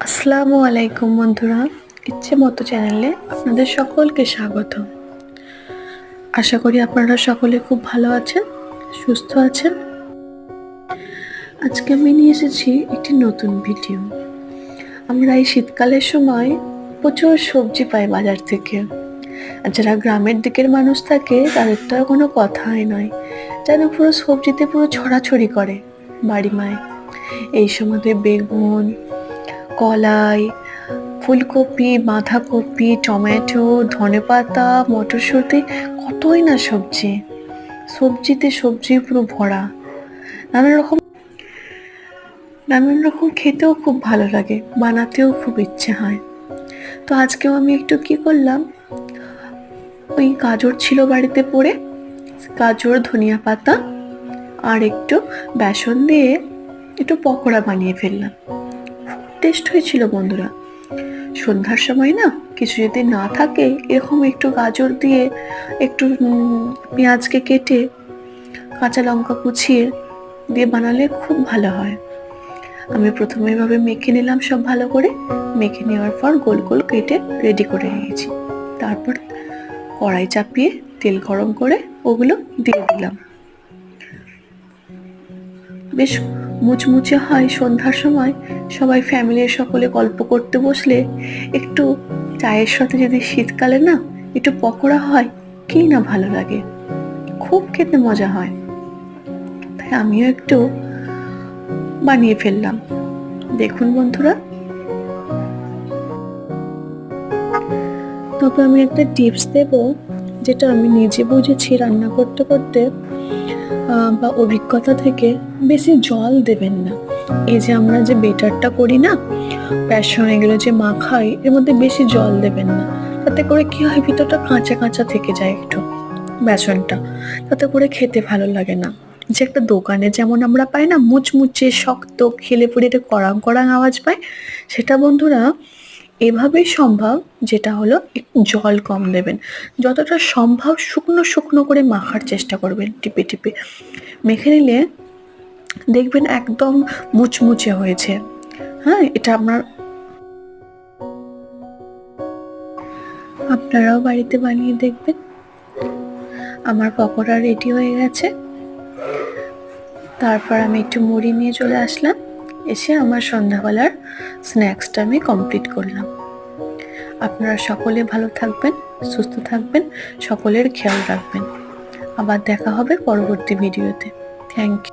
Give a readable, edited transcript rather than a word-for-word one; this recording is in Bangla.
আসসালামু আলাইকুম বন্ধুরা, ইচ্ছে মতো চ্যানেলে আপনাদের সকলকে স্বাগত। আশা করি আপনারা সকলে খুব ভালো আছেন, সুস্থ আছেন। আজকে আমি নিয়ে এসেছি একটি নতুন ভিডিও। আমরা এই শীতকালের সময় প্রচুর সবজি পাই বাজার থেকে। আর যারা গ্রামের দিকের মানুষ থাকে তাদের তো আর কোনো কথাই নয়, যেন পুরো সবজিতে পুরো ছড়াছড়ি করে বাড়ি মায়। এই সময়তে বেগুন, কলাই, ফুলকপি, বাঁধাকপি, টমেটো, ধনেপাতা, মটরশুঁটি, কতই না সবজি। সবজিতে সবজি পুরো ভরা। নানান রকম খেতেও খুব ভালো লাগে, বানাতেও খুব ইচ্ছে হয়। তো আজকেও আমি একটু কি করলাম, ওই গাজর ছিল বাড়িতে পড়ে, গাজর, ধনিয়া পাতা আর একটু বেসন দিয়ে একটু পকোড়া বানিয়ে ফেললাম। টেস্ট হয়েছিল বন্ধুরা। সন্ধ্যার সময় না কিছু যদি না থাকে, এরকম একটু গাজর দিয়ে একটু পেঁয়াজকে কেটে কাঁচা লঙ্কা কুচিয়ে দিয়ে বানালে খুব ভালো হয়। আমি প্রথমে এভাবে মেখে নিলাম, সব ভালো করে মেখে নেওয়ার পর গোল গোল কেটে রেডি করে নিয়েছি। তারপর কড়াই চাপিয়ে তেল গরম করে ওগুলো দিয়ে দিলাম। বেশ মুচমুচে হয়। সন্ধ্যার সময় সবাই ফ্যামিলির সকলে গল্প করতে বসলে একটু চায়ের সাথে যদি শীতকালে না একটু পকোড়া হয়, কি না ভালো লাগে, খুব খেতে মজা হয়। তাই আমিও একটু বানিয়ে ফেললাম। দেখুন বন্ধুরা, তবে আমি একটা টিপস দেব, যেটা আমি নিজে বুঝেছি রান্না করতে করতে বা অভিজ্ঞতা থেকে। বেশি জল দেবেন না। এই যে আমরা যে বেটারটা করি না, বেসন এগুলো যে মাখাই, এর মধ্যে বেশি জল দেবেন না। তাতে করে কি হয়, ভিতরটা কাঁচা কাঁচা থেকে যায় একটু বেসনটা, তাতে করে খেতে ভালো লাগে না। যে একটা দোকানে যেমন আমরা পাই না মুচমুচে শক্ত, খেলে পরে এটা কড়াং কড়াং আওয়াজ পায়, সেটা বন্ধুরা এভাবেই সম্ভব। যেটা হলো একটু জল কম দেবেন, যতটা সম্ভব শুকনো শুকনো করে মাখার চেষ্টা করবেন। টিপে টিপে মেখে নিলে দেখবেন একদম মুচমুচে হয়েছে। হ্যাঁ, এটা আপনারাও বাড়িতে বানিয়ে দেখবেন। আমার পকোড়া রেডি হয়ে গেছে। তারপর আমি একটু মুড়ি নিয়ে চলে আসলাম। এসে আমার সন্ধ্যাবেলার স্ন্যাক্সটা আমি কমপ্লিট করলাম। আপনারা সকলে ভালো থাকবেন, সুস্থ থাকবেন, সকলের খেয়াল রাখবেন। আবার দেখা হবে পরবর্তী ভিডিওতে। Thank you.